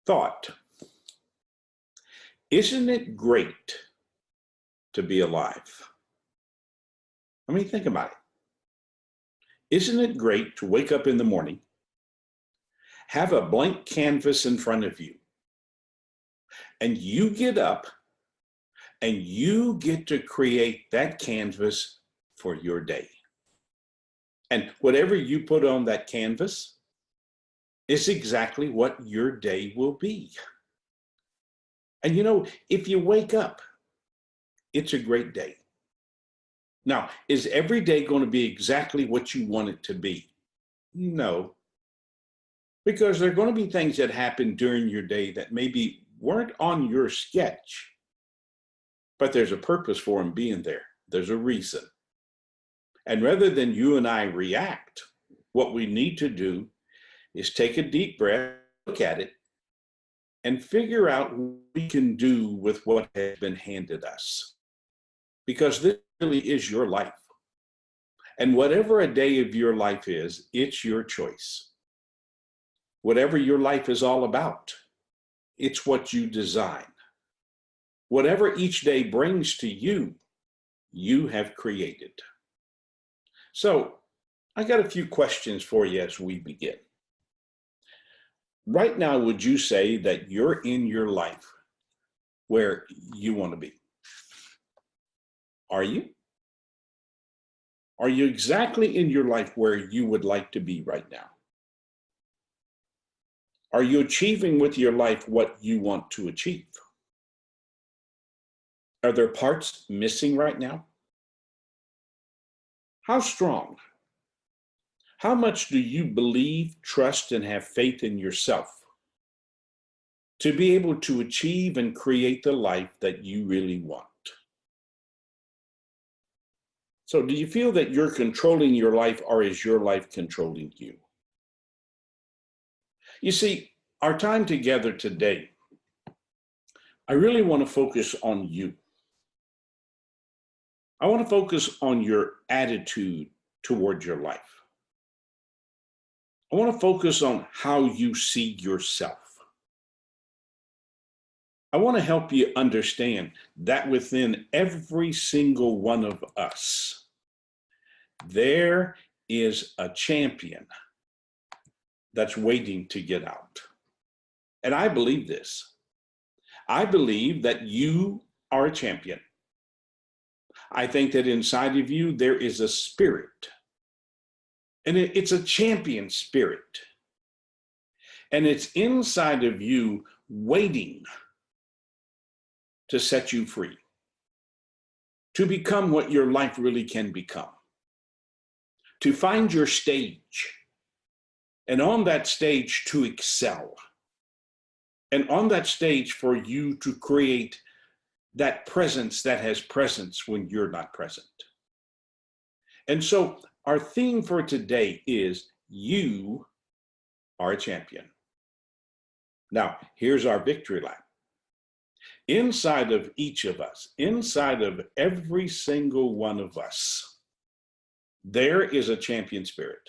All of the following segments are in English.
Thought. Isn't it great to be alive? I mean, think about it. Isn't it great to wake up in the morning, have a blank canvas in front of you, and you get up and you get to create that canvas for your day? And whatever you put on that canvas is exactly what your day will be. And you know, if you wake up, it's a great day. Now, is every day going to be exactly what you want it to be? No. Because there are going to be things that happen during your day that maybe weren't on your sketch, but there's a purpose for them being there. There's a reason. And rather than you and I react, what we need to do is take a deep breath, look at it, and figure out what we can do with what has been handed us. Because this really is your life. And whatever a day of your life is, it's your choice. Whatever your life is all about, it's what you design. Whatever each day brings to you, you have created. So, I got a few questions for you as we begin. Right now, would you say that you're in your life where you want to be? Are you? Are you exactly in your life where you would like to be right now? Are you achieving with your life what you want to achieve? Are there parts missing right now? How strong? How much do you believe, trust, and have faith in yourself to be able to achieve and create the life that you really want? So do you feel that you're controlling your life, or is your life controlling you? You see, our time together today, I really want to focus on you. I want to focus on your attitude toward your life. I want to focus on how you see yourself. I want to help you understand that within every single one of us, there is a champion that's waiting to get out. And I believe this. I believe that you are a champion. I think that inside of you, there is a spirit. And it's a champion spirit. And it's inside of you waiting to set you free, to become what your life really can become, to find your stage, and on that stage to excel, and on that stage for you to create that presence that has presence when you're not present. And so our theme for today is you are a champion. Now, here's our victory lap. Inside of each of us, inside of every single one of us, there is a champion spirit.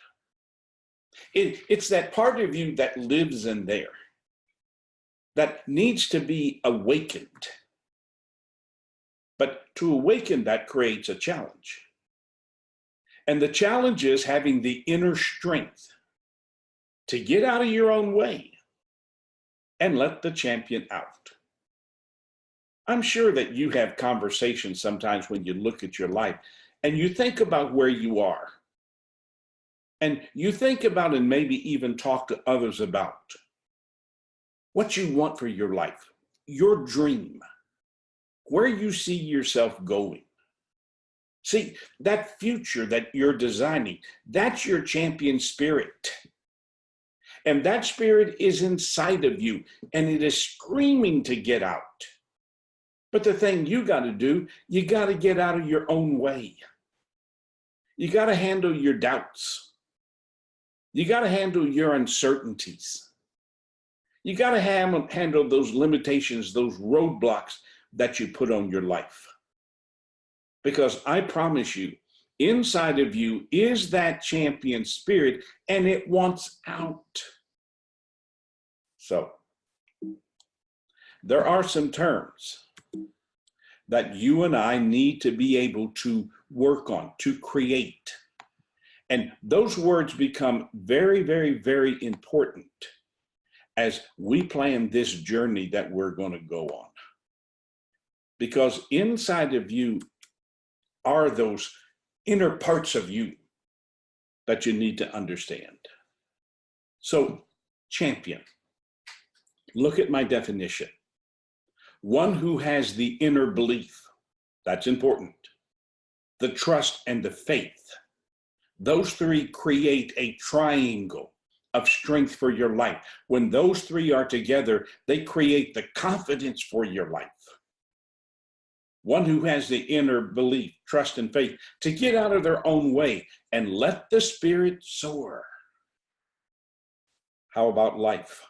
It's that part of you that lives in there, that needs to be awakened. But to awaken, that creates a challenge. And the challenge is having the inner strength to get out of your own way and let the champion out. I'm sure that you have conversations sometimes when you look at your life and you think about where you are. And you think about and maybe even talk to others about what you want for your life, your dream, where you see yourself going. See, that future that you're designing, that's your champion spirit. And that spirit is inside of you, and it is screaming to get out. But the thing you got to do, you got to get out of your own way. You got to handle your doubts. You got to handle your uncertainties. You got to handle those limitations, those roadblocks that you put on your life. Because I promise you, inside of you is that champion spirit, and it wants out. So, there are some terms that you and I need to be able to work on, to create. And those words become very, very, very important as we plan this journey that we're going to go on. Because inside of you are those inner parts of you that you need to understand. So, champion, look at my definition. One who has the inner belief, that's important. The trust and the faith. Those three create a triangle of strength for your life. When those three are together, they create the confidence for your life. One who has the inner belief, trust, and faith to get out of their own way and let the spirit soar. How about life?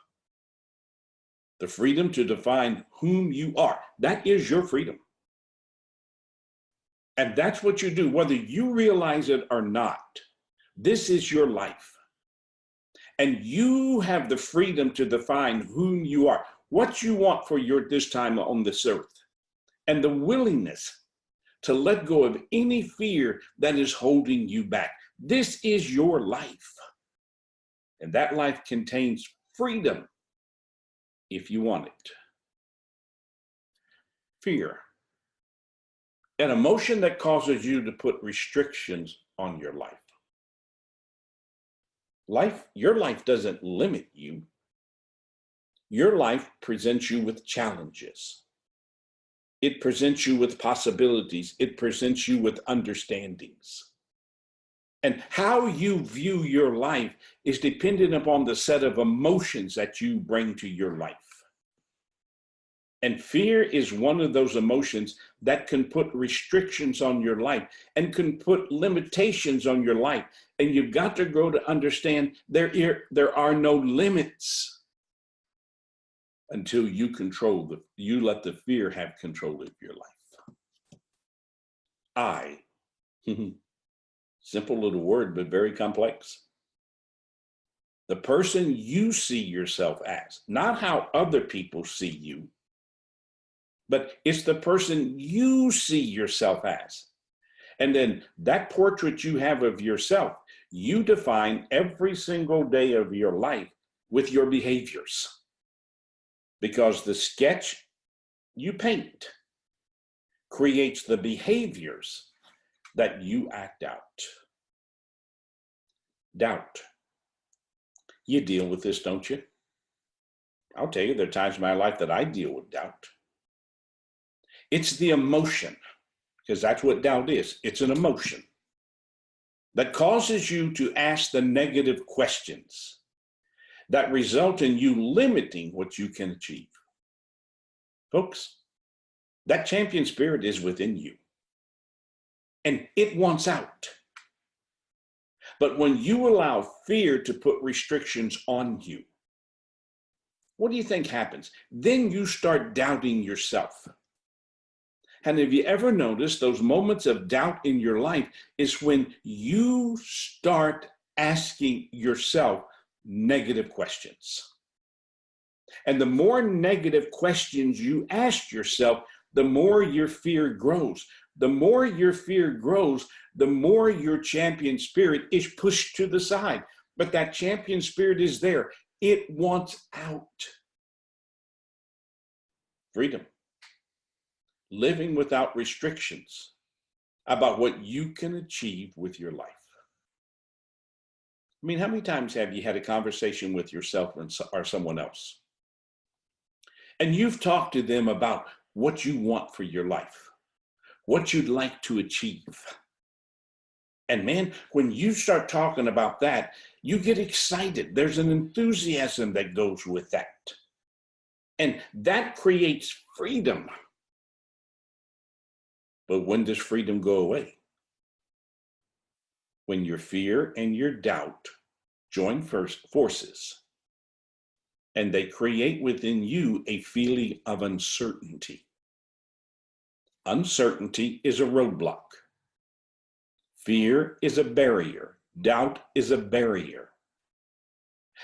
The freedom to define whom you are. That is your freedom. And that's what you do, whether you realize it or not. This is your life. And you have the freedom to define whom you are, what you want for this time on this earth, and the willingness to let go of any fear that is holding you back. This is your life. And that life contains freedom if you want it. Fear. An emotion that causes you to put restrictions on your life. Your life doesn't limit you. Your life presents you with challenges. It presents you with possibilities. It presents you with understandings. And how you view your life is dependent upon the set of emotions that you bring to your life. And fear is one of those emotions that can put restrictions on your life and can put limitations on your life. And you've got to grow to understand there are no limits until you let the fear have control of your life. Simple little word, but very complex. The person you see yourself as, not how other people see you, but it's the person you see yourself as. And then that portrait you have of yourself, you define every single day of your life with your behaviors. Because the sketch you paint creates the behaviors that you act out. Doubt. You deal with this, don't you? I'll tell you, there are times in my life that I deal with doubt. It's the emotion, because that's what doubt is. It's an emotion that causes you to ask the negative questions that result in you limiting what you can achieve. Folks, that champion spirit is within you, and it wants out. But when you allow fear to put restrictions on you, what do you think happens? Then you start doubting yourself. And have you ever noticed those moments of doubt in your life is when you start asking yourself negative questions. And the more negative questions you ask yourself, the more your fear grows. The more your fear grows, the more your champion spirit is pushed to the side. But that champion spirit is there. It wants out. Freedom. Living without restrictions about what you can achieve with your life. I mean, how many times have you had a conversation with yourself or someone else? And you've talked to them about what you want for your life, what you'd like to achieve. And man, when you start talking about that, you get excited. There's an enthusiasm that goes with that. And that creates freedom. But when does freedom go away? When your fear and your doubt join forces, and they create within you a feeling of uncertainty. Uncertainty is a roadblock. Fear is a barrier. Doubt is a barrier.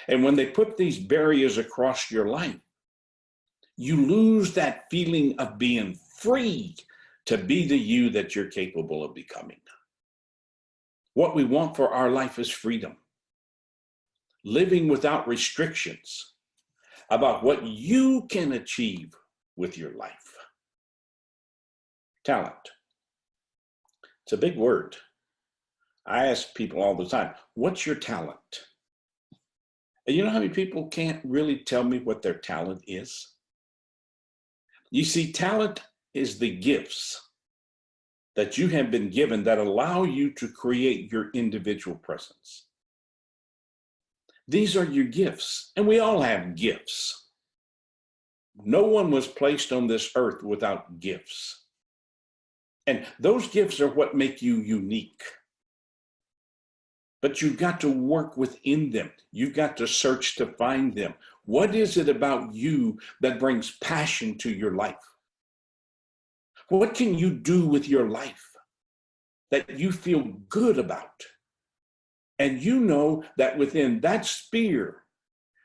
And when they put these barriers across your life, You lose that feeling of being free to be the you that you're capable of becoming. What we want for our life is freedom. Living without restrictions about what you can achieve with your life. Talent. It's a big word. I ask people all the time, what's your talent? And you know how many people can't really tell me what their talent is? You see, talent is the gifts that you have been given that allow you to create your individual presence. These are your gifts, and we all have gifts. No one was placed on this earth without gifts. And those gifts are what make you unique. But you've got to work within them. You've got to search to find them. What is it about you that brings passion to your life? What can you do with your life that you feel good about? And you know that within that sphere,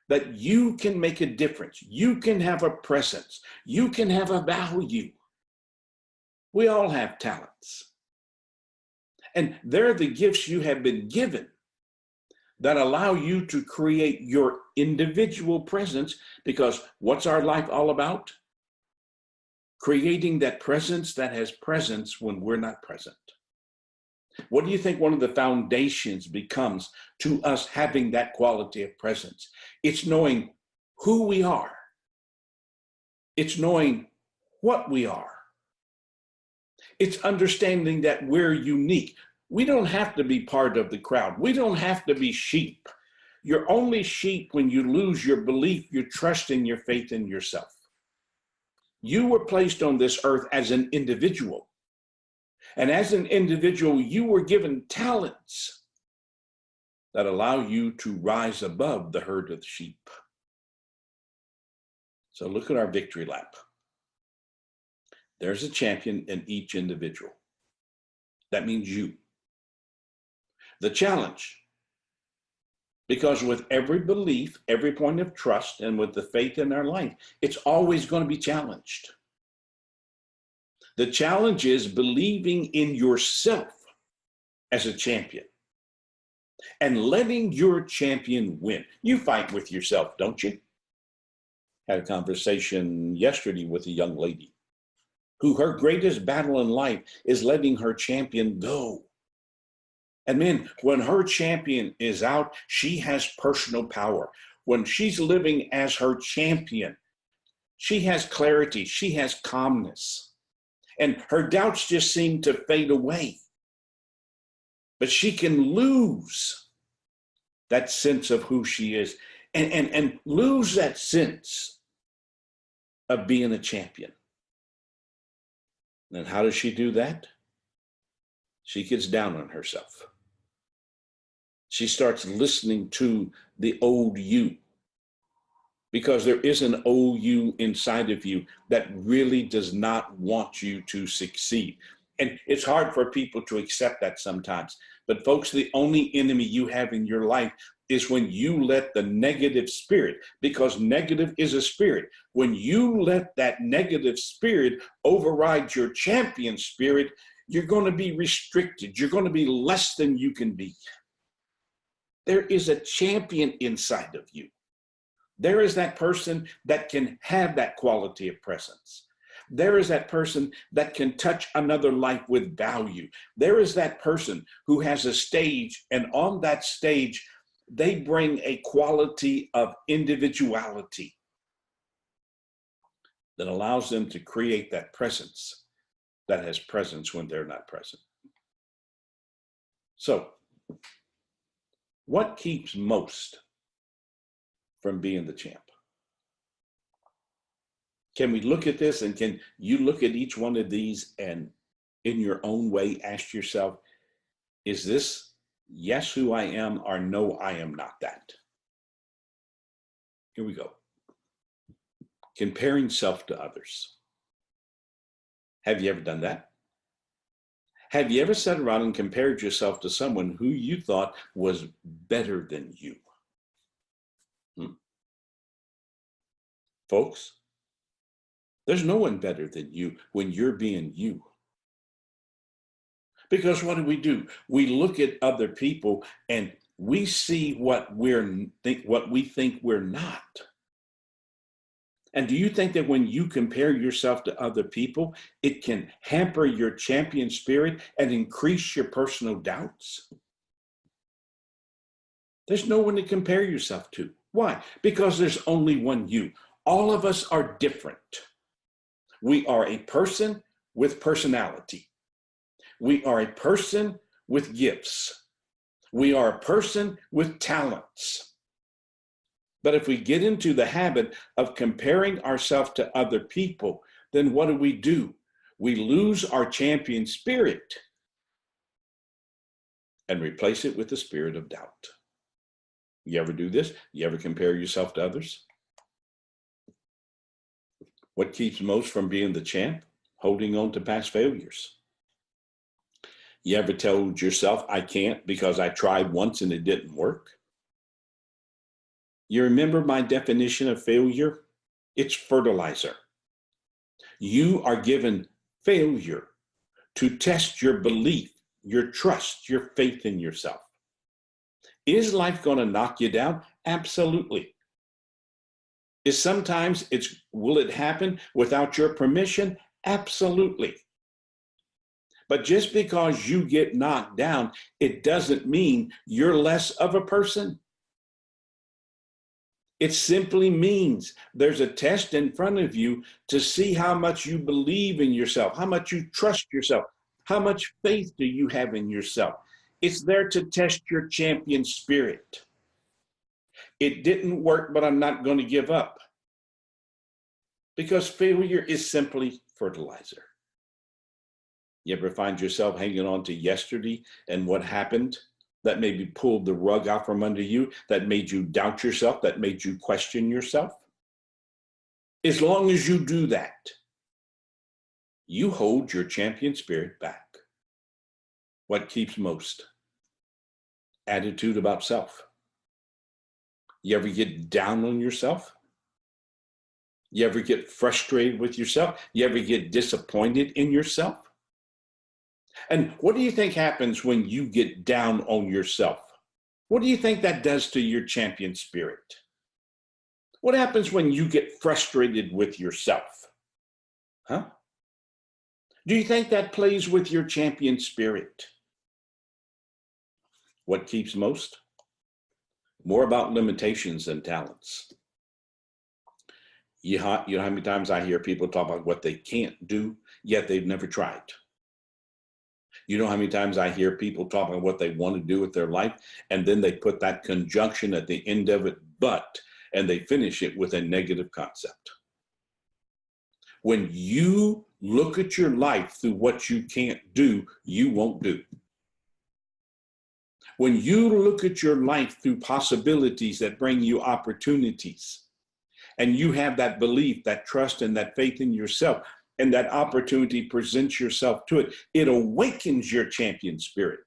that you can make a difference. You can have a presence. You can have a value. We all have talents. And they're the gifts you have been given that allow you to create your individual presence, because what's our life all about? Creating that presence that has presence when we're not present. What do you think one of the foundations becomes to us having that quality of presence? It's knowing who we are. It's knowing what we are. It's understanding that we're unique. We don't have to be part of the crowd. We don't have to be sheep. You're only sheep when you lose your belief, your trust, and your faith in yourself. You were placed on this earth as an individual. And as an individual, you were given talents that allow you to rise above the herd of sheep. So look at our victory lap. There's a champion in each individual. That means you. The challenge, because with every belief, every point of trust, and with the faith in our life, it's always going to be challenged. The challenge is believing in yourself as a champion and letting your champion win. You fight with yourself, don't you? Had a conversation yesterday with a young lady who her greatest battle in life is letting her champion go. And man, when her champion is out, she has personal power. When she's living as her champion, she has clarity, she has calmness. And her doubts just seem to fade away. But she can lose that sense of who she is and lose that sense of being a champion. And how does she do that? She gets down on herself. She starts listening to the old you, because there is an old you inside of you that really does not want you to succeed. And it's hard for people to accept that sometimes. But folks, the only enemy you have in your life is when you let the negative spirit, because negative is a spirit. When you let that negative spirit override your champion spirit, you're going to be restricted. You're going to be less than you can be. There is a champion inside of you. There is that person that can have that quality of presence. There is that person that can touch another life with value. There is that person who has a stage, and on that stage, they bring a quality of individuality that allows them to create that presence that has presence when they're not present. So, what keeps most from being the champ? Can we look at this, and can you look at each one of these and in your own way ask yourself, is this yes who I am, or no, I am not that? Here we go. Comparing self to others. Have you ever done that? Have you ever sat around and compared yourself to someone who you thought was better than you? Folks, There's no one better than you when you're being you. Because what do? We look at other people and we see what we think we're not. And do you think that when you compare yourself to other people, it can hamper your champion spirit and increase your personal doubts? There's no one to compare yourself to. Why? Because there's only one you. All of us are different. We are a person with personality. We are a person with gifts. We are a person with talents. But if we get into the habit of comparing ourselves to other people, then what do? We lose our champion spirit and replace it with the spirit of doubt. You ever do this? You ever compare yourself to others? What keeps most from being the champ? Holding on to past failures. You ever told yourself, I can't because I tried once and it didn't work? You remember my definition of failure? It's fertilizer. You are given failure to test your belief, your trust, your faith in yourself. Is life going to knock you down? Absolutely. Will it happen without your permission? Absolutely. But just because you get knocked down, it doesn't mean you're less of a person. It simply means there's a test in front of you to see how much you believe in yourself, how much you trust yourself, how much faith do you have in yourself. It's there to test your champion spirit. It didn't work, but I'm not going to give up. Because failure is simply fertilizer. You ever find yourself hanging on to yesterday and what happened that maybe pulled the rug out from under you, that made you doubt yourself, that made you question yourself? As long as you do that, you hold your champion spirit back. What keeps most? Attitude about self. You ever get down on yourself? You ever get frustrated with yourself? You ever get disappointed in yourself? And what do you think happens when you get down on yourself? What do you think that does to your champion spirit? What happens when you get frustrated with yourself? Huh? Do you think that plays with your champion spirit? What keeps most? More about limitations than talents. You know how many times I hear people talk about what they can't do, yet they've never tried. You know how many times I hear people talk about what they want to do with their life, and then they put that conjunction at the end of it, but, and they finish it with a negative concept. When you look at your life through what you can't do, you won't do. When you look at your life through possibilities that bring you opportunities, and you have that belief, that trust, and that faith in yourself, and that opportunity presents yourself to it, it awakens your champion spirit.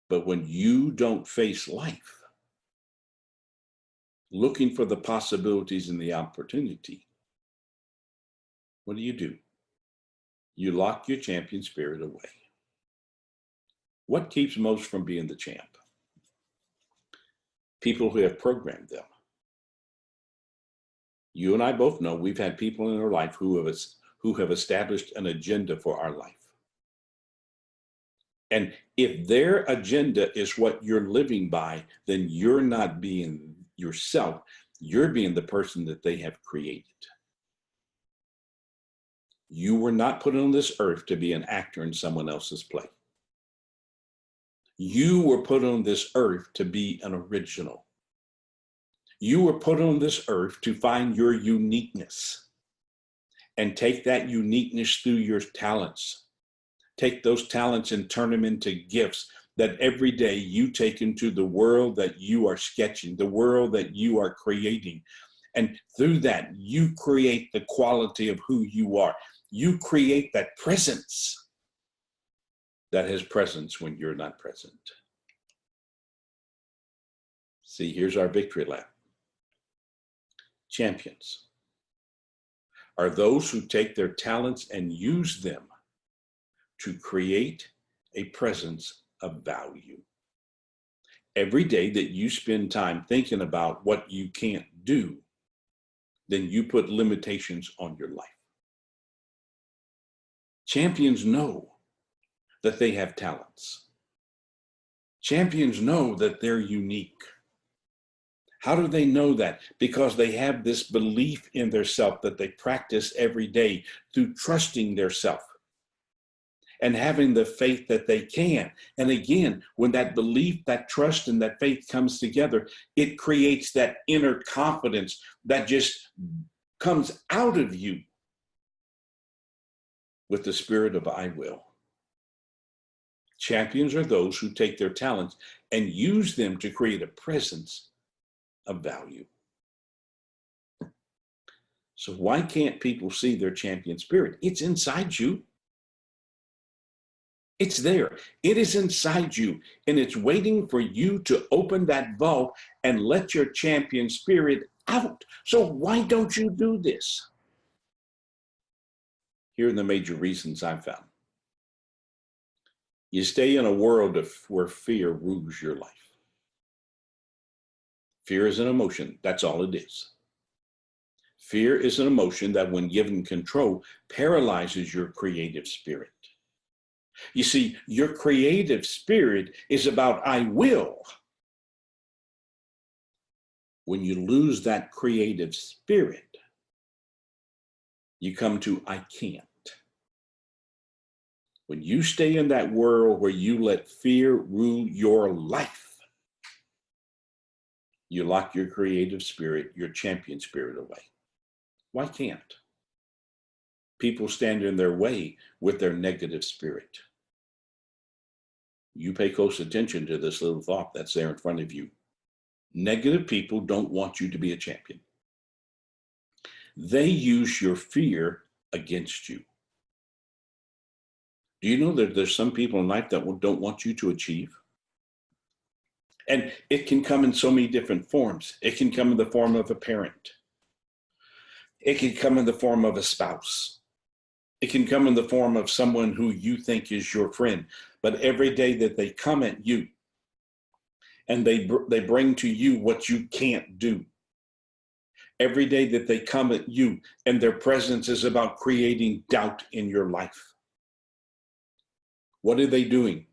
But when you don't face life, looking for the possibilities and the opportunity, what do? You lock your champion spirit away. What keeps most from being the champ? People who have programmed them. You and I both know we've had people in our life who have established an agenda for our life. And if their agenda is what you're living by, then you're not being yourself. You're being the person that they have created. You were not put on this earth to be an actor in someone else's play. You were put on this earth to be an original. You were put on this earth to find your uniqueness and take that uniqueness through your talents. Take those talents and turn them into gifts that every day you take into the world that you are sketching, the world that you are creating. And through that, you create the quality of who you are. You create that presence that has presence when you're not present. See, here's our victory lap. Champions. are those who take their talents and use them to create a presence of value. Every day that you spend time thinking about what you can't do, then you put limitations on your life. Champions know that they have talents. Champions know that they're unique. How do they know that? Because they have this belief in their self that they practice every day through trusting their self and having the faith that they can. And again, when that belief, that trust, and that faith comes together, it creates that inner confidence that just comes out of you with the spirit of I will. Champions are those who take their talents and use them to create a presence of value. So why can't people see their champion spirit? It's inside you. It's there. It is inside you, and it's waiting for you to open that vault and let your champion spirit out. So why don't you do this? Here are the major reasons I've found. You stay in a world where fear rules your life. Fear is an emotion. That's all it is. Fear is an emotion that, when given control, paralyzes your creative spirit. You see, your creative spirit is about I will. When you lose that creative spirit, you come to I can't. When you stay in that world where you let fear rule your life, you lock your creative spirit, your champion spirit away. Why can't? People stand in their way with their negative spirit. You pay close attention to this little thought that's there in front of you. Negative people don't want you to be a champion. They use your fear against you. Do you know that there's some people in life that don't want you to achieve? And it can come in so many different forms. It can come in the form of a parent. It can come in the form of a spouse. It can come in the form of someone who you think is your friend. But every day that they come at you and they bring to you what you can't do, every day that they come at you and their presence is about creating doubt in your life, what are they doing?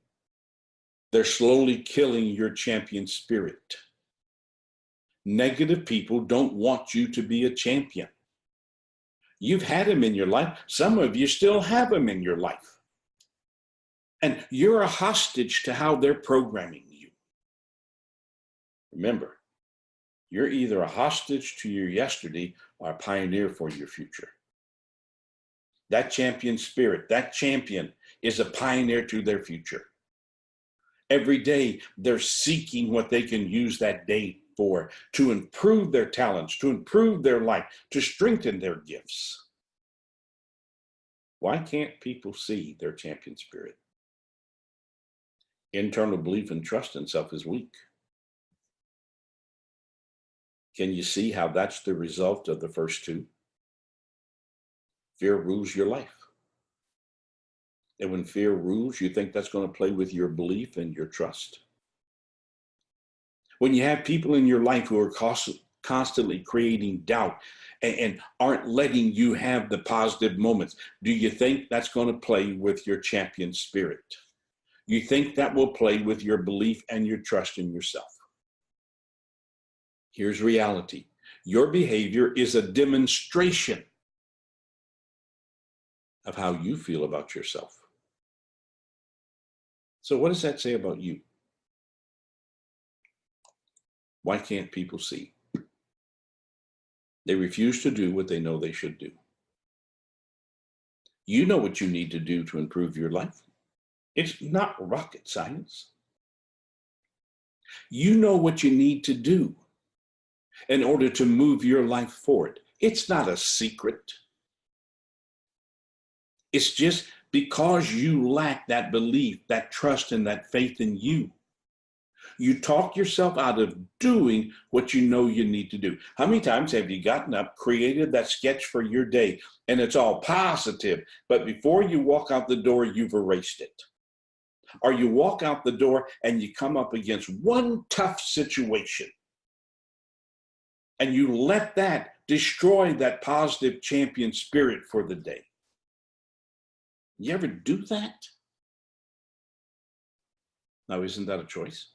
They're slowly killing your champion spirit. Negative people don't want you to be a champion. You've had them in your life. Some of you still have them in your life. And you're a hostage to how they're programming you. Remember, you're either a hostage to your yesterday or a pioneer for your future. That champion spirit, that champion is a pioneer to their future. Every day, they're seeking what they can use that day for to improve their talents, to improve their life, to strengthen their gifts. Why can't people see their champion spirit? Internal belief and trust in self is weak. Can you see how that's the result of the first two? Fear rules your life. And when fear rules, you think that's going to play with your belief and your trust. When you have people in your life who are constantly creating doubt and aren't letting you have the positive moments, do you think that's going to play with your champion spirit? You think that will play with your belief and your trust in yourself? Here's reality. Your behavior is a demonstration of how you feel about yourself. So what does that say about you? Why can't people see? They refuse to do what they know they should do. You know what you need to do to improve your life. It's not rocket science. You know what you need to do in order to move your life forward. It's not a secret. It's just because you lack that belief, that trust, and that faith in you. You talk yourself out of doing what you know you need to do. How many times have you gotten up, created that sketch for your day, and it's all positive, but before you walk out the door, you've erased it? Or you walk out the door and you come up against one tough situation, and you let that destroy that positive champion spirit for the day. You ever do that? Now, isn't that a choice?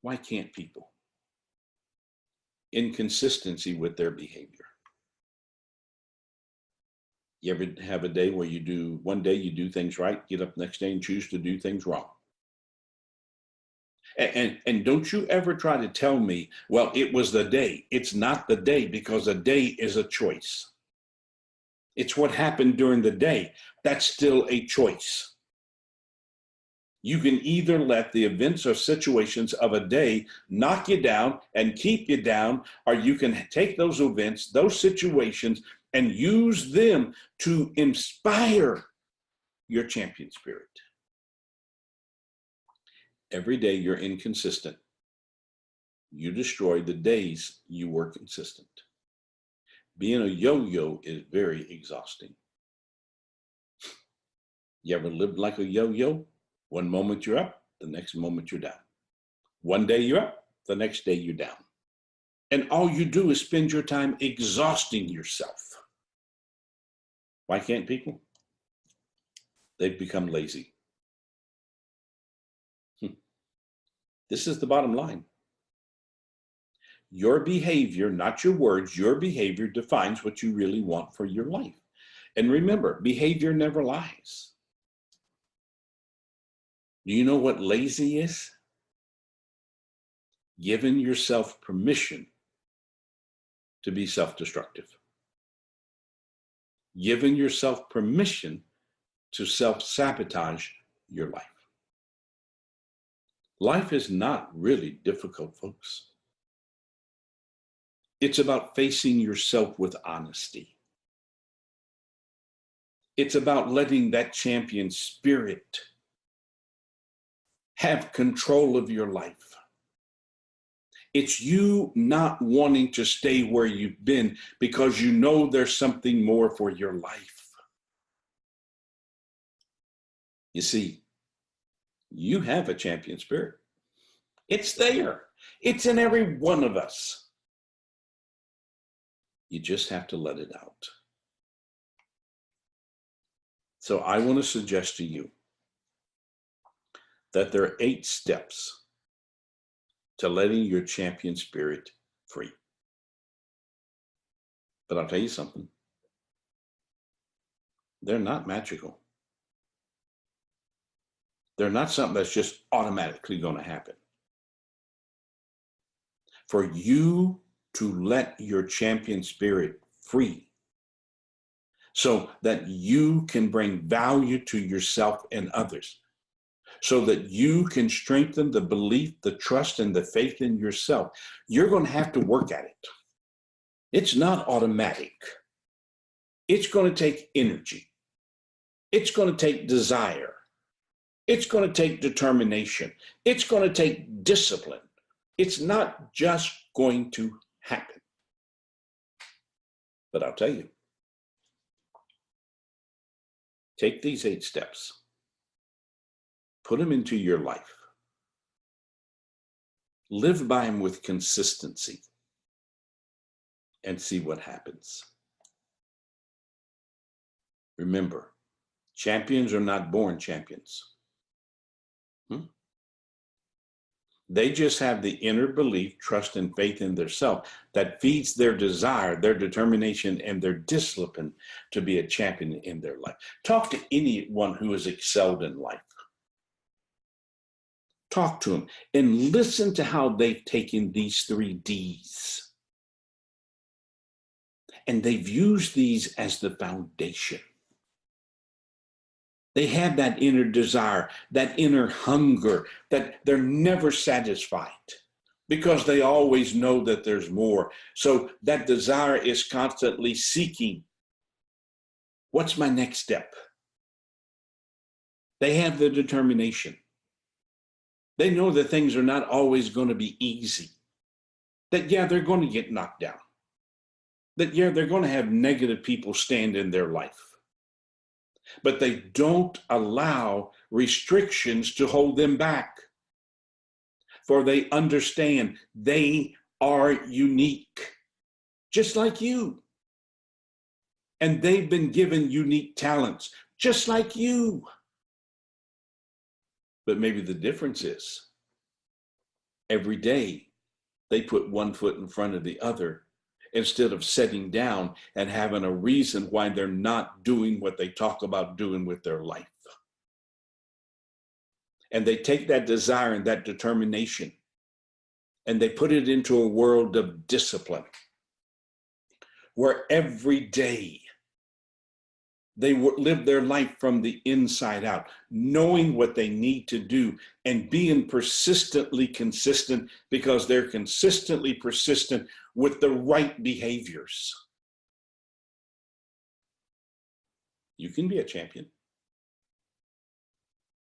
Why can't people? Inconsistency with their behavior. You ever have a day where one day you do things right, get up the next day and choose to do things wrong? And don't you ever try to tell me, well, it was the day. It's not the day, because a day is a choice. It's what happened during the day. That's still a choice. You can either let the events or situations of a day knock you down and keep you down, or you can take those events, those situations, and use them to inspire your champion spirit. Every day you're inconsistent. You destroy the days you were consistent. Being a yo-yo is very exhausting. You ever lived like a yo-yo? One moment you're up, the next moment you're down. One day you're up, the next day you're down. And all you do is spend your time exhausting yourself. Why can't people? They've become lazy. This is the bottom line. Your behavior, not your words, your behavior defines what you really want for your life. And remember, behavior never lies. Do you know what lazy is? Giving yourself permission to be self-destructive. Giving yourself permission to self-sabotage your life. Life is not really difficult, folks. It's about facing yourself with honesty. It's about letting that champion spirit have control of your life. It's you not wanting to stay where you've been because you know there's something more for your life. You see, you have a champion spirit. It's there. It's in every one of us. You just have to let it out. So I want to suggest to you that there are 8 steps to letting your champion spirit free. But I'll tell you something. They're not magical. They're not something that's just automatically going to happen. For you to let your champion spirit free so that you can bring value to yourself and others, so that you can strengthen the belief, the trust, and the faith in yourself, you're going to have to work at it. It's not automatic. It's going to take energy. It's going to take desire. It's going to take determination. It's going to take discipline. It's not just going to happen. But I'll tell you, take these 8 steps. Put them into your life. Live by them with consistency and see what happens. Remember, champions are not born champions. They just have the inner belief, trust, and faith in themselves that feeds their desire, their determination, and their discipline to be a champion in their life. Talk to anyone who has excelled in life. Talk to them and listen to how they've taken these 3 Ds. And they've used these as the foundation. They have that inner desire, that inner hunger, that they're never satisfied because they always know that there's more. So that desire is constantly seeking, what's my next step? They have the determination. They know that things are not always going to be easy. That, yeah, they're going to get knocked down. That, yeah, they're going to have negative people stand in their life. But they don't allow restrictions to hold them back. For they understand they are unique, just like you. And they've been given unique talents, just like you. But maybe the difference is every day they put one foot in front of the other instead of sitting down and having a reason why they're not doing what they talk about doing with their life. And they take that desire and that determination and they put it into a world of discipline where every day they live their life from the inside out, knowing what they need to do and being persistently consistent because they're consistently persistent with the right behaviors. You can be a champion.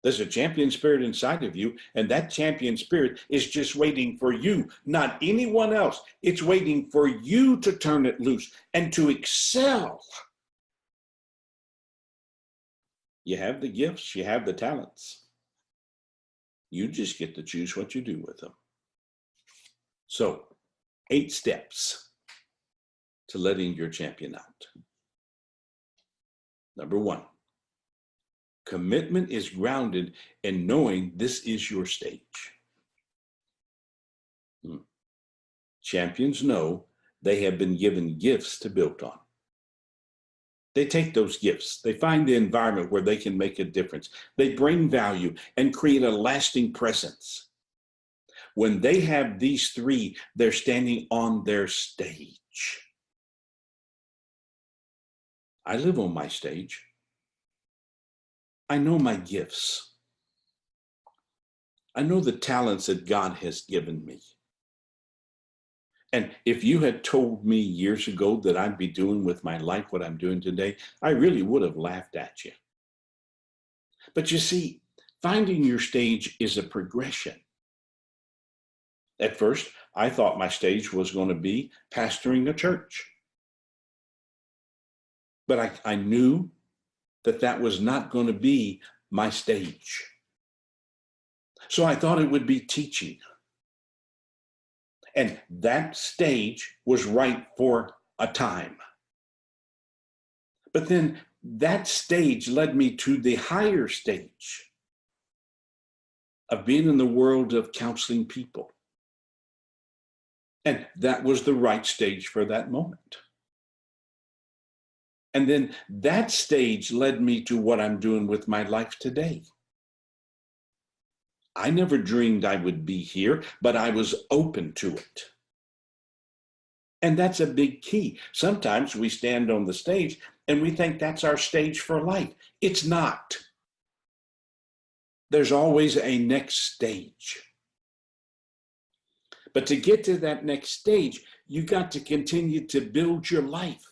There's a champion spirit inside of you, and that champion spirit is just waiting for you, not anyone else. It's waiting for you to turn it loose and to excel. You have the gifts, you have the talents. You just get to choose what you do with them. So, 8 steps to letting your champion out. Number 1, commitment is grounded in knowing this is your stage. Champions know they have been given gifts to build on. They take those gifts. They find the environment where they can make a difference. They bring value and create a lasting presence. When they have these 3, they're standing on their stage. I live on my stage. I know my gifts. I know the talents that God has given me. And if you had told me years ago that I'd be doing with my life what I'm doing today, I really would have laughed at you. But you see, finding your stage is a progression. At first, I thought my stage was going to be pastoring a church. But I knew that that was not going to be my stage. So I thought it would be teaching. And that stage was right for a time. But then that stage led me to the higher stage of being in the world of counseling people. And that was the right stage for that moment. And then that stage led me to what I'm doing with my life today. I never dreamed I would be here, but I was open to it. And that's a big key. Sometimes we stand on the stage and we think that's our stage for life. It's not. There's always a next stage. But to get to that next stage, you got to continue to build your life.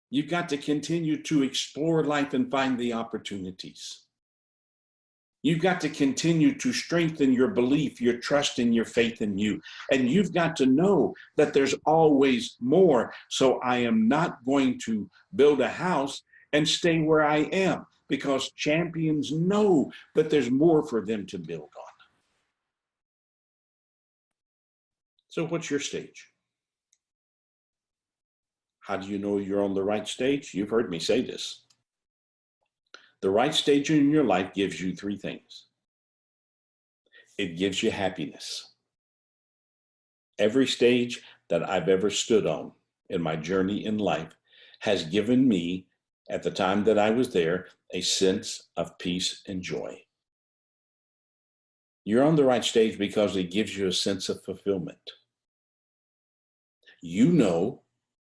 You've got to continue to explore life and find the opportunities. You've got to continue to strengthen your belief, your trust, and your faith in you. And you've got to know that there's always more. So I am not going to build a house and stay where I am, because champions know that there's more for them to build on. So what's your stage? How do you know you're on the right stage? You've heard me say this. The right stage in your life gives you 3 things. It gives you happiness. Every stage that I've ever stood on in my journey in life has given me, at the time that I was there, a sense of peace and joy. You're on the right stage because it gives you a sense of fulfillment. You know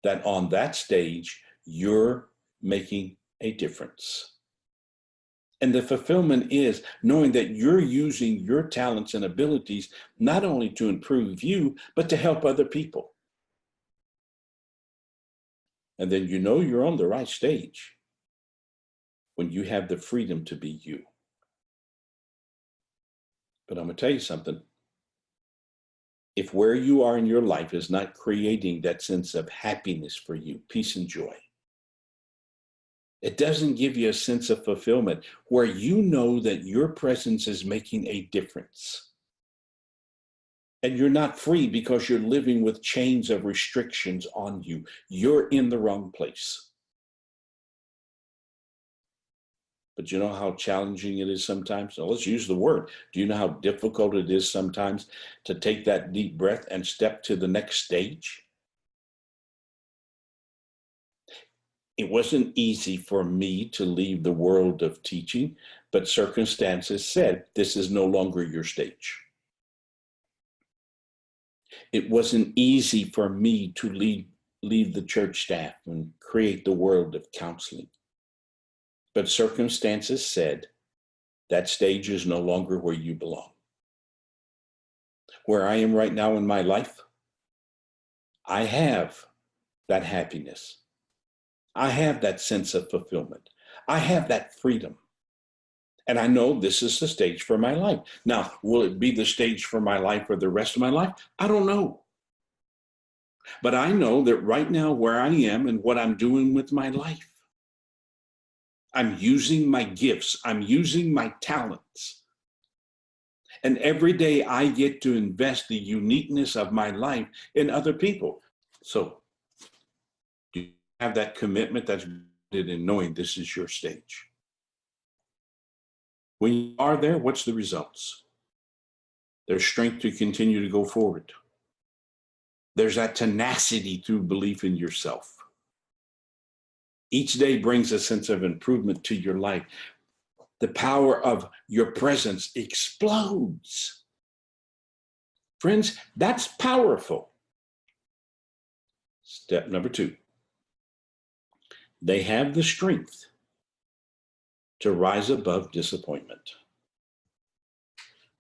that on that stage, you're making a difference. And the fulfillment is knowing that you're using your talents and abilities not only to improve you, but to help other people. And then you know you're on the right stage when you have the freedom to be you. But I'm going to tell you something. If where you are in your life is not creating that sense of happiness for you, peace and joy, it doesn't give you a sense of fulfillment where you know that your presence is making a difference. And you're not free because you're living with chains of restrictions on you. You're in the wrong place. But you know how challenging it is sometimes? So let's use the word. Do you know how difficult it is sometimes to take that deep breath and step to the next stage? It wasn't easy for me to leave the world of teaching, but circumstances said, this is no longer your stage. It wasn't easy for me to leave the church staff and create the world of counseling. But circumstances said, that stage is no longer where you belong. Where I am right now in my life, I have that happiness. I have that sense of fulfillment. I have that freedom. And I know this is the stage for my life. Now, will it be the stage for my life for the rest of my life? I don't know. But I know that right now where I am and what I'm doing with my life, I'm using my gifts. I'm using my talents. And every day I get to invest the uniqueness of my life in other people. So do you have that commitment that's rooted in knowing this is your stage? When you are there, what's the results? There's strength to continue to go forward. There's that tenacity through belief in yourself. Each day brings a sense of improvement to your life. The power of your presence explodes. Friends, that's powerful. Step number 2. They have the strength to rise above disappointment.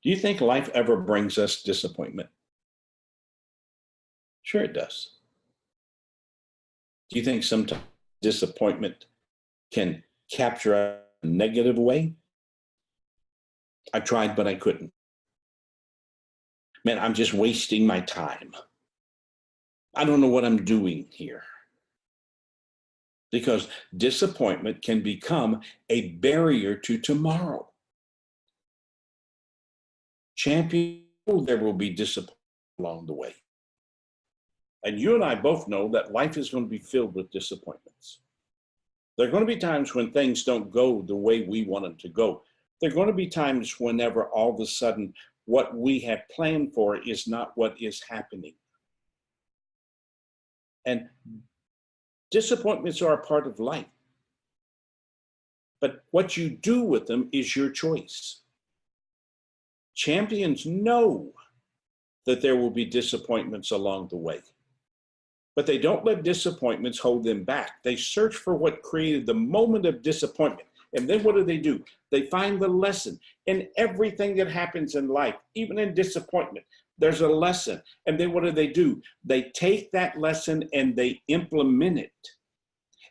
Do you think life ever brings us disappointment? Sure it does. Do you think sometimes disappointment can capture us in a negative way? I tried, but I couldn't. Man, I'm just wasting my time. I don't know what I'm doing here. Because disappointment can become a barrier to tomorrow. Champion, there will be disappointment along the way. And you and I both know that life is going to be filled with disappointments. There are going to be times when things don't go the way we want them to go. There are going to be times whenever all of a sudden what we have planned for is not what is happening. And disappointments are a part of life. But what you do with them is your choice. Champions know that there will be disappointments along the way. But they don't let disappointments hold them back. They search for what created the moment of disappointment. And then what do? They find the lesson in everything that happens in life, even in disappointment. There's a lesson. And then what do? They take that lesson and they implement it.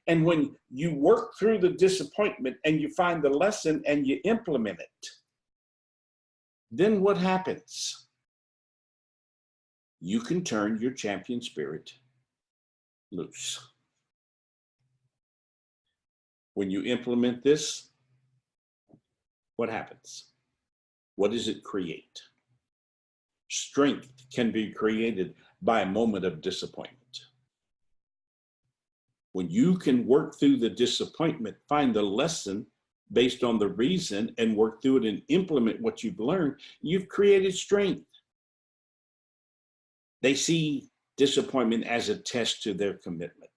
And when you work through the disappointment and you find the lesson and you implement it, then what happens? You can turn your champion spirit loose. When you implement this, what happens? What does it create? Strength can be created by a moment of disappointment. When you can work through the disappointment, find the lesson based on the reason and work through it and implement what you've learned, you've created strength. They see disappointment as a test to their commitment.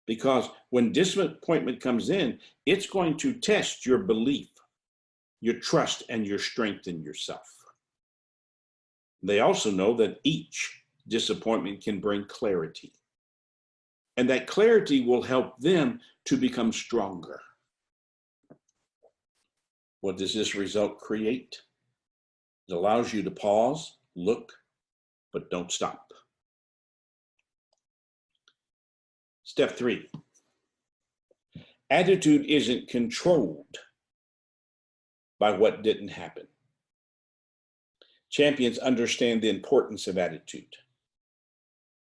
Because when disappointment comes in, it's going to test your belief, your trust, and your strength in yourself. They also know that each disappointment can bring clarity. And that clarity will help them to become stronger. What does this result create? It allows you to pause, look, but don't stop. Step 3. Attitude isn't controlled by what didn't happen. Champions understand the importance of attitude.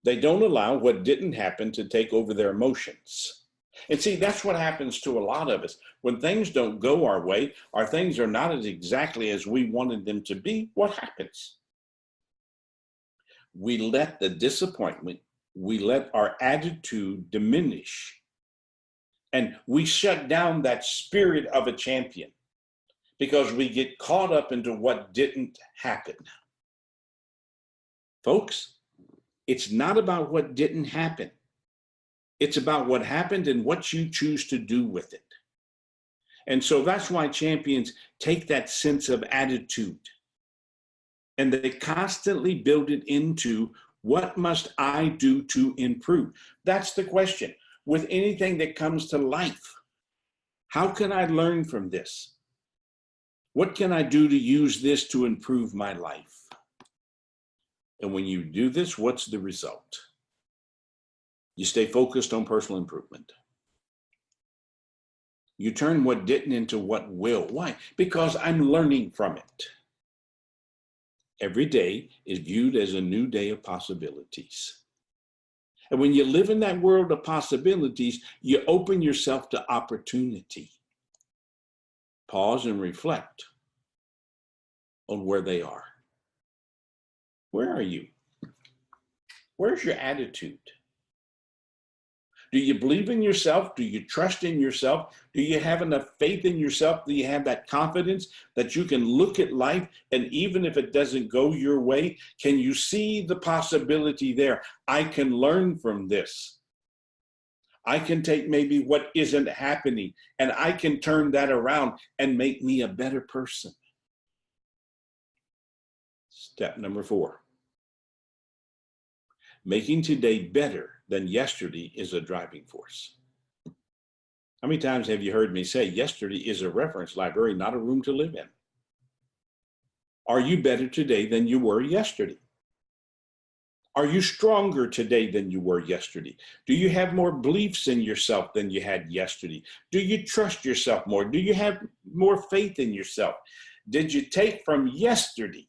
They don't allow what didn't happen to take over their emotions. And see, that's what happens to a lot of us. When things don't go our way, or things are not as exactly as we wanted them to be, what happens? We let the disappointment, we let our attitude diminish, and we shut down that spirit of a champion because we get caught up into what didn't happen. Folks, it's not about what didn't happen. It's about what happened and what you choose to do with it. And so that's why champions take that sense of attitude and they constantly build it into, what must I do to improve? That's the question. With anything that comes to life, how can I learn from this? What can I do to use this to improve my life? And when you do this, what's the result? You stay focused on personal improvement. You turn what didn't into what will. Why? Because I'm learning from it. Every day is viewed as a new day of possibilities. And when you live in that world of possibilities, you open yourself to opportunity. Pause and reflect on where they are. Where are you? Where's your attitude? Do you believe in yourself? Do you trust in yourself? Do you have enough faith in yourself? Do you have that confidence that you can look at life, and even if it doesn't go your way, can you see the possibility there? I can learn from this. I can take maybe what isn't happening and I can turn that around and make me a better person. Step number 4. Making today better than yesterday is a driving force. How many times have you heard me say yesterday is a reference library, not a room to live in? Are you better today than you were yesterday? Are you stronger today than you were yesterday? Do you have more beliefs in yourself than you had yesterday? Do you trust yourself more? Do you have more faith in yourself? Did you take from yesterday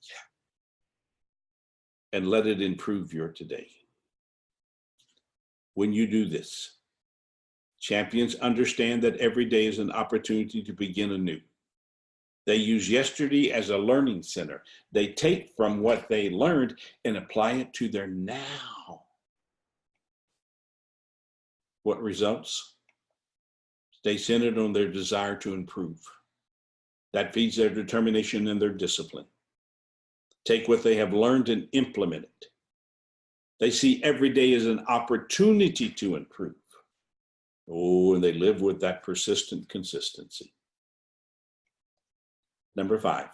and let it improve your today? When you do this, champions understand that every day is an opportunity to begin anew. They use yesterday as a learning center. They take from what they learned and apply it to their now. What results? Stay centered on their desire to improve. That feeds their determination and their discipline. Take what they have learned and implement it. They see every day as an opportunity to improve. Oh, and they live with that persistent consistency. Number 5,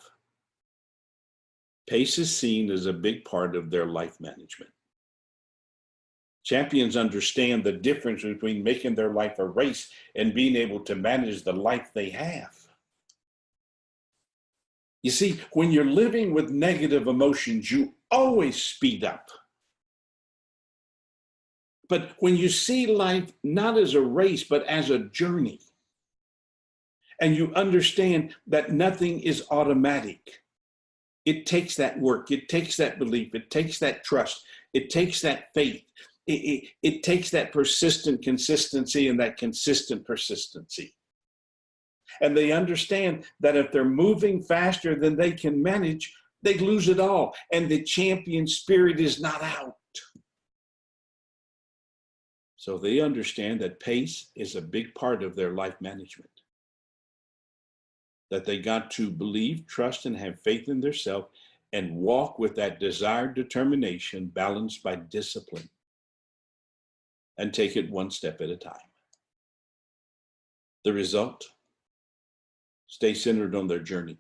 pace is seen as a big part of their life management. Champions understand the difference between making their life a race and being able to manage the life they have. You see, when you're living with negative emotions, you always speed up. But when you see life not as a race, but as a journey, and you understand that nothing is automatic, it takes that work, it takes that belief, it takes that trust, it takes that faith, it takes that persistent consistency and that consistent persistency. And they understand that if they're moving faster than they can manage, they lose it all. And the champion spirit is not out. So they understand that pace is a big part of their life management. That they got to believe, trust, and have faith in themselves and walk with that desired determination balanced by discipline and take it one step at a time. The result? Stay centered on their journey.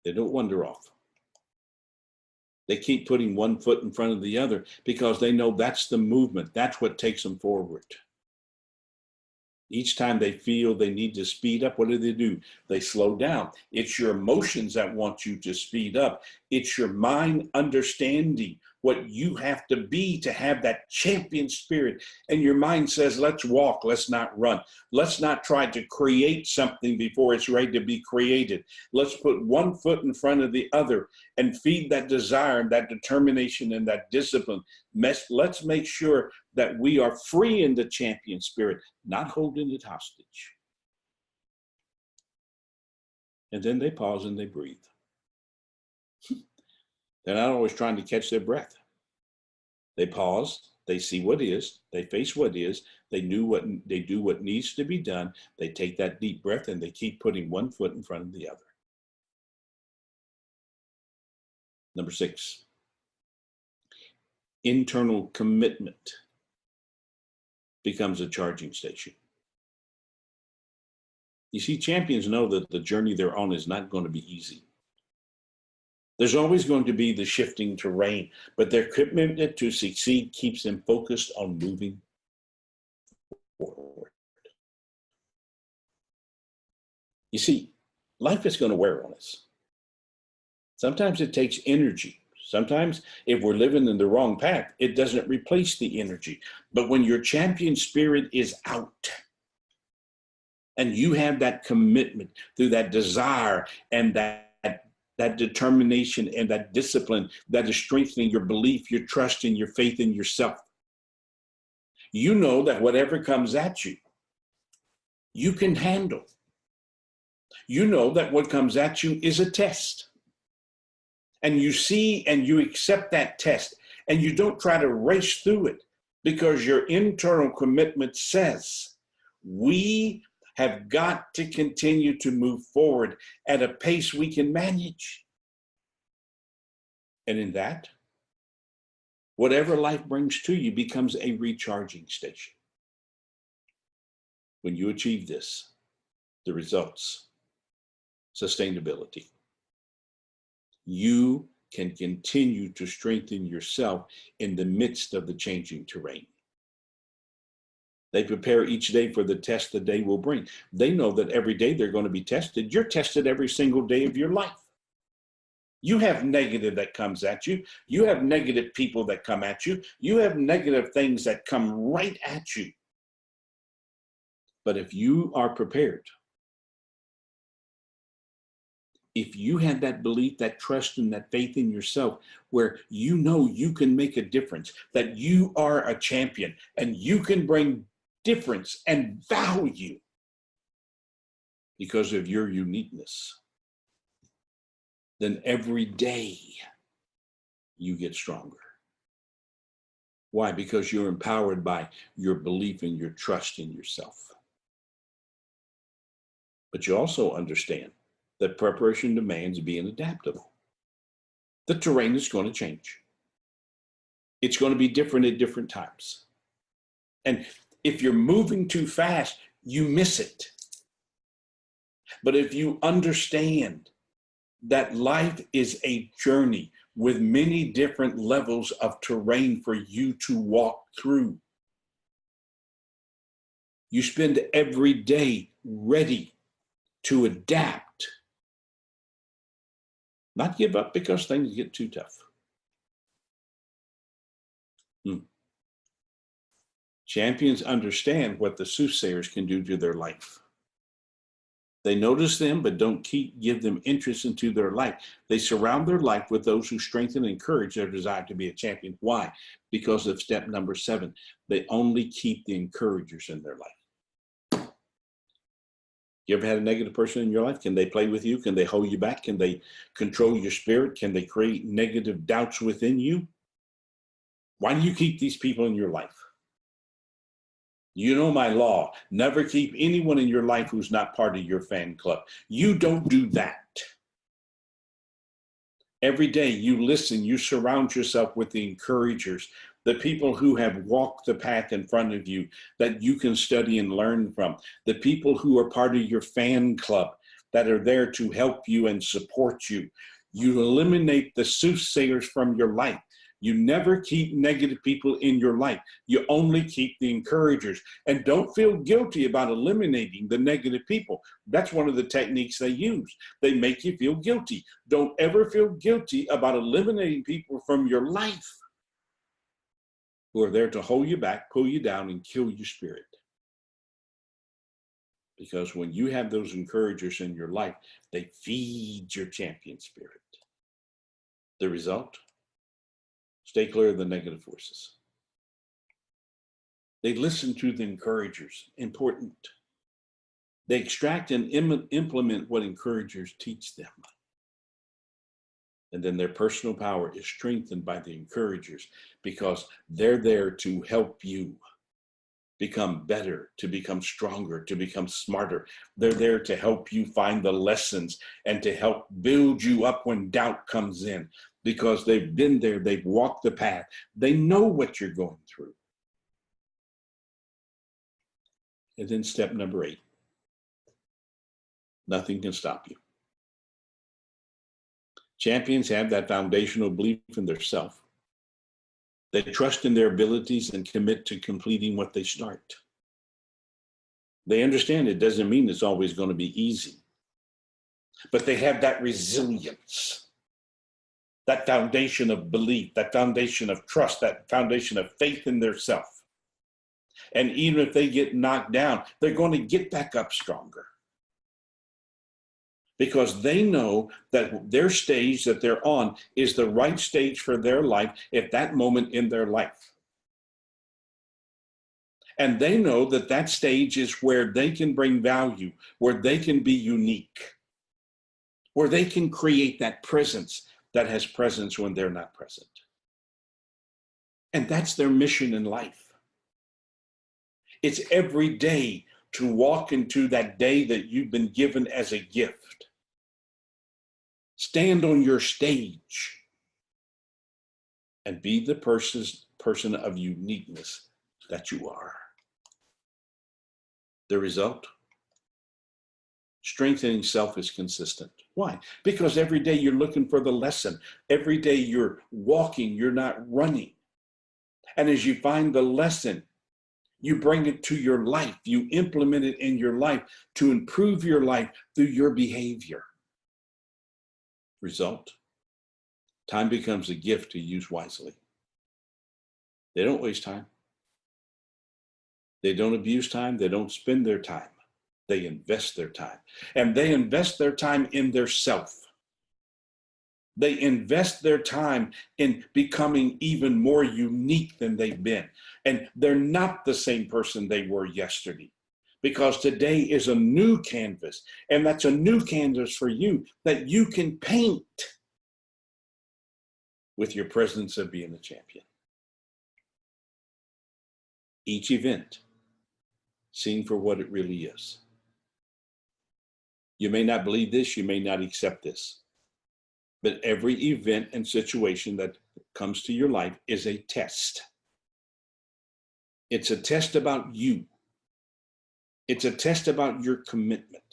They don't wander off. They keep putting one foot in front of the other because they know that's the movement. That's what takes them forward. Each time they feel they need to speed up, what do? They slow down. It's your emotions that want you to speed up. It's your mind understanding what you have to be to have that champion spirit. And your mind says, let's walk, let's not run. Let's not try to create something before it's ready to be created. Let's put one foot in front of the other and feed that desire, that determination, and that discipline. Let's make sure that we are free in the champion spirit, not holding it hostage. And then they pause and they breathe. They're not always trying to catch their breath. They pause, they see what is, they face what is, they do what needs to be done. They take that deep breath and they keep putting one foot in front of the other. Number 6, internal commitment becomes a charging station. You see, champions know that the journey they're on is not going to be easy. There's always going to be the shifting terrain, but their commitment to succeed keeps them focused on moving forward. You see, life is going to wear on us. Sometimes it takes energy. Sometimes if we're living in the wrong path, it doesn't replace the energy. But when your champion spirit is out and you have that commitment through that desire and that determination and that discipline that is strengthening your belief, your trust, and your faith in yourself, you know that whatever comes at you, you can handle. You know that what comes at you is a test. And you see and you accept that test, and you don't try to race through it, because your internal commitment says, we have got to continue to move forward at a pace we can manage. And in that, whatever life brings to you becomes a recharging station. When you achieve this, the results, sustainability, you can continue to strengthen yourself in the midst of the changing terrain. They prepare each day for the test the day will bring. They know that every day they're going to be tested. You're tested every single day of your life. You have negative that comes at you. You have negative people that come at you. You have negative things that come right at you. But if you are prepared, if you have that belief, that trust, and that faith in yourself, where you know you can make a difference, that you are a champion and you can bring difference and value because of your uniqueness, then every day you get stronger. Why? Because you're empowered by your belief and your trust in yourself. But you also understand that preparation demands being adaptable. The terrain is going to change. It's going to be different at different times. And if you're moving too fast, you miss it. But if you understand that life is a journey with many different levels of terrain for you to walk through, you spend every day ready to adapt. Not give up because things get too tough. Champions understand what the soothsayers can do to their life. They notice them, but don't give them interest into their life. They surround their life with those who strengthen and encourage their desire to be a champion. Why? Because of step number 7. They only keep the encouragers in their life. You ever had a negative person in your life? Can they play with you? Can they hold you back? Can they control your spirit? Can they create negative doubts within you? Why do you keep these people in your life? You know my law. Never keep anyone in your life who's not part of your fan club. You don't do that. Every day you listen, you surround yourself with the encouragers, the people who have walked the path in front of you that you can study and learn from, the people who are part of your fan club that are there to help you and support you. You eliminate the soothsayers from your life. You never keep negative people in your life. You only keep the encouragers. And don't feel guilty about eliminating the negative people. That's one of the techniques they use. They make you feel guilty. Don't ever feel guilty about eliminating people from your life who are there to hold you back, pull you down, and kill your spirit. Because when you have those encouragers in your life, they feed your champion spirit. The result? Stay clear of the negative forces. They listen to the encouragers. Important. They extract and implement what encouragers teach them. And then their personal power is strengthened by the encouragers because they're there to help you become better, to become stronger, to become smarter. They're there to help you find the lessons and to help build you up when doubt comes in, because they've been there, they've walked the path, they know what you're going through. And then step number 8, nothing can stop you. Champions have that foundational belief in their self. They trust in their abilities and commit to completing what they start. They understand it doesn't mean it's always going to be easy, but they have that resilience, that foundation of belief, that foundation of trust, that foundation of faith in their self. And even if they get knocked down, they're going to get back up stronger, because they know that their stage that they're on is the right stage for their life at that moment in their life. And they know that that stage is where they can bring value, where they can be unique, where they can create that presence that has presence when they're not present. And that's their mission in life. It's every day to walk into that day that you've been given as a gift. Stand on your stage and be the person of uniqueness that you are. The result? Strengthening self is consistent. Why? Because every day you're looking for the lesson. Every day you're walking, you're not running. And as you find the lesson, you bring it to your life. You implement it in your life to improve your life through your behavior. Result? Time becomes a gift to use wisely. They don't waste time. They don't abuse time. They don't spend their time. They invest their time. And they invest their time in their self. They invest their time in becoming even more unique than they've been. And they're not the same person they were yesterday, because today is a new canvas. And that's a new canvas for you that you can paint with your presence of being a champion. Each event seen for what it really is. You may not believe this, you may not accept this, but every event and situation that comes to your life is a test. It's a test about you. It's a test about your commitment.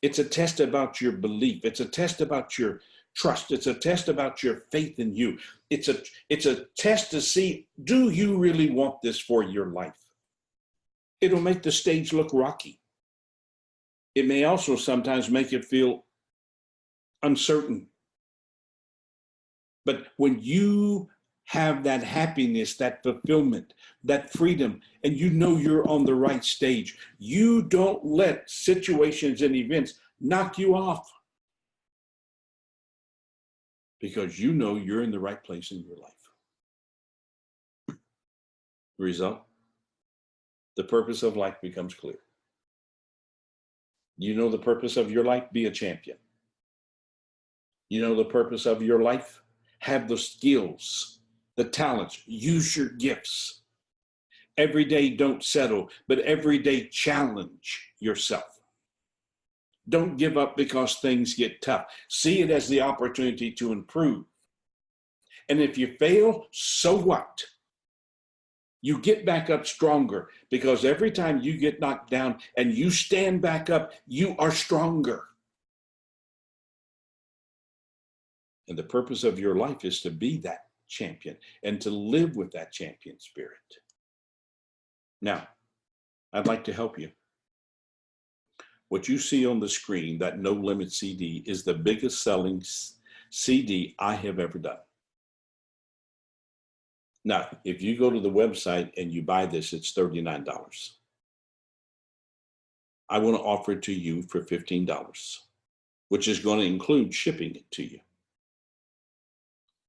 It's a test about your belief. It's a test about your trust. It's a test about your faith in you. It's a test to see, do you really want this for your life? It'll make the stage look rocky. It may also sometimes make it feel uncertain. But when you have that happiness, that fulfillment, that freedom, and you know you're on the right stage, you don't let situations and events knock you off, because you know you're in the right place in your life. The result? The purpose of life becomes clear. You know the purpose of your life? Be a champion. You know the purpose of your life? Have the skills, the talents, use your gifts. Every day, don't settle, but every day challenge yourself. Don't give up because things get tough. See it as the opportunity to improve. And if you fail, so what? You get back up stronger, because every time you get knocked down and you stand back up, you are stronger. And the purpose of your life is to be that champion and to live with that champion spirit. Now, I'd like to help you. What you see on the screen, that No Limit CD, is the biggest selling CD I have ever done. Now, if you go to the website and you buy this, it's $39. I want to offer it to you for $15, which is going to include shipping it to you.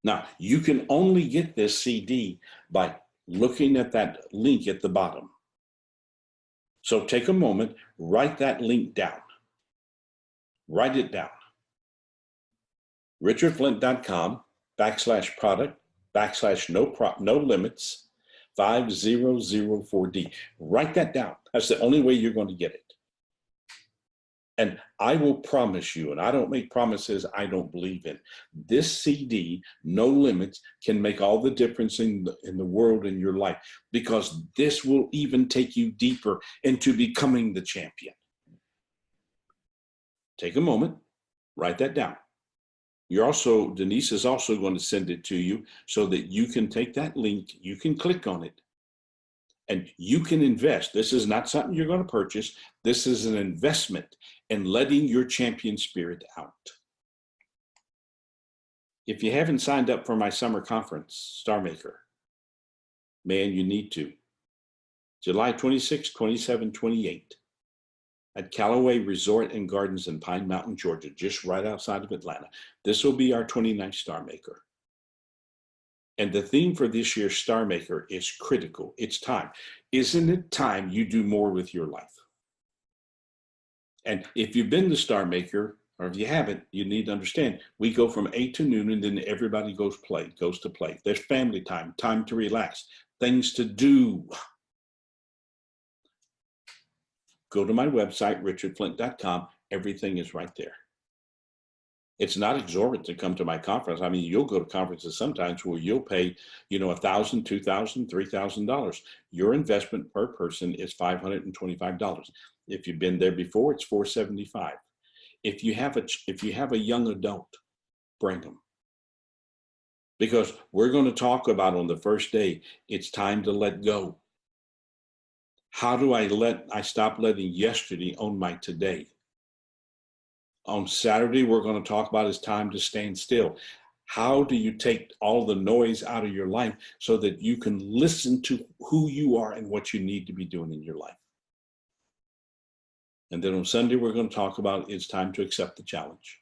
Now, you can only get this CD by looking at that link at the bottom. So take a moment, write that link down. Write it down. richardflint.com/product/no limits 5004D. Write that down. That's the only way you're going to get it. And I will promise you, and I don't make promises I don't believe in, this CD, No Limits, can make all the difference in the world in your life, because this will even take you deeper into becoming the champion. Take a moment, write that down. Denise is also going to send it to you so that you can take that link, you can click on it, and you can invest. This is not something you're going to purchase. This is an investment in letting your champion spirit out. If you haven't signed up for my summer conference, StarMaker, man, you need to. July 26, 27, 28 at Callaway Resort and Gardens in Pine Mountain, Georgia, just right outside of Atlanta. This will be our 29th StarMaker. And the theme for this year's StarMaker is critical. It's time. Isn't it time you do more with your life? And if you've been to StarMaker, or if you haven't, you need to understand, we go from 8 to noon and then everybody goes to play. There's family time, time to relax, things to do. Go to my website, richardflint.com. Everything is right there. It's not exorbitant to come to my conference. I mean, you'll go to conferences sometimes where you'll pay, $1,000, $2,000, $3,000. Your investment per person is $525. If you've been there before, it's $475. If you have a young adult, bring them. Because we're going to talk about on the first day, it's time to let go. How do I stop letting yesterday own my today? On Saturday, we're going to talk about it's time to stand still. How do you take all the noise out of your life so that you can listen to who you are and what you need to be doing in your life? And then on Sunday, we're going to talk about it's time to accept the challenge.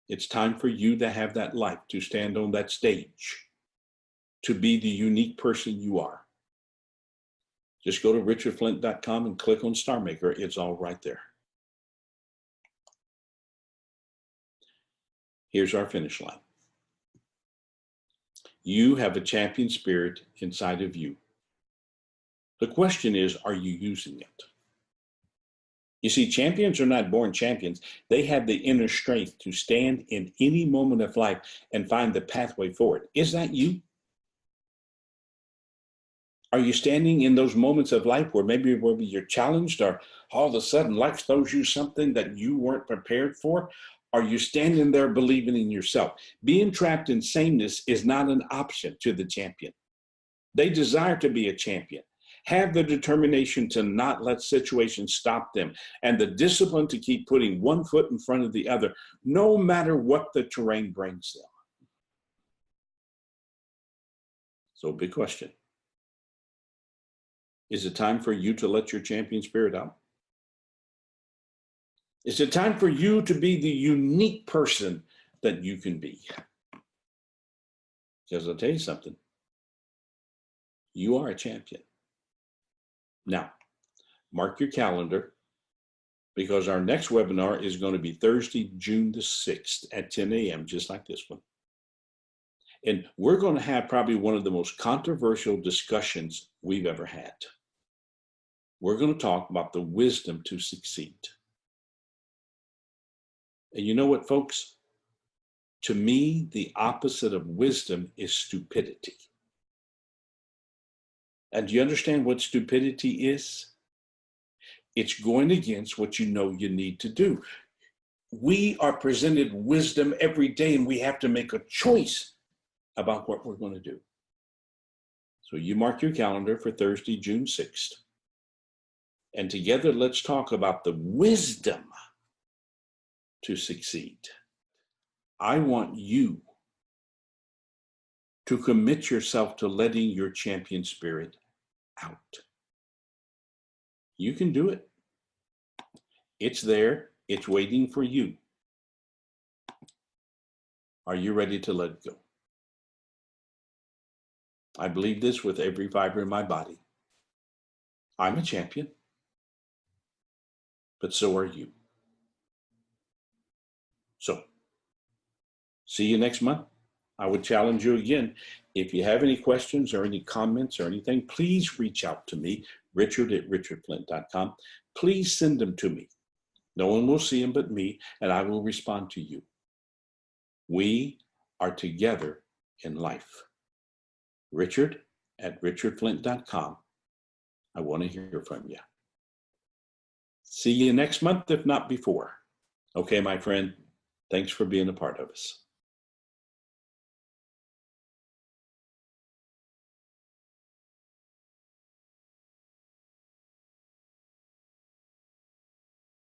It's time for you to have that life, to stand on that stage, to be the unique person you are. Just go to richardflint.com and click on StarMaker. It's all right there. Here's our finish line. You have a champion spirit inside of you. The question is, are you using it? You see, champions are not born champions. They have the inner strength to stand in any moment of life and find the pathway forward. Is that you? Are you standing in those moments of life where maybe you're challenged, or all of a sudden life throws you something that you weren't prepared for? Are you standing there believing in yourself? Being trapped in sameness is not an option to the champion. They desire to be a champion. Have the determination to not let situations stop them, and the discipline to keep putting one foot in front of the other, no matter what the terrain brings them. So, big question. Is it time for you to let your champion spirit out? Is it time for you to be the unique person that you can be? Because I'll tell you something. You are a champion. Now, mark your calendar, because our next webinar is going to be Thursday, June the 6th at 10 a.m., just like this one. And we're going to have probably one of the most controversial discussions we've ever had. We're going to talk about the wisdom to succeed. And you know what, folks? To me, the opposite of wisdom is stupidity. And do you understand what stupidity is? It's going against what you know you need to do. We are presented wisdom every day, and we have to make a choice about what we're going to do. So you mark your calendar for Thursday, June 6th. And together, let's talk about the wisdom to succeed. I want you to commit yourself to letting your champion spirit out. You can do it. It's there. It's waiting for you. Are you ready to let it go? I believe this with every fiber in my body. I'm a champion, but so are you. So, see you next month. I would challenge you again. If you have any questions or any comments or anything, please reach out to me, richard@richardflint.com. Please send them to me. No one will see them but me, and I will respond to you. We are together in life. Richard@richardflint.com. I want to hear from you. See you next month, if not before. Okay, my friend, thanks for being a part of us.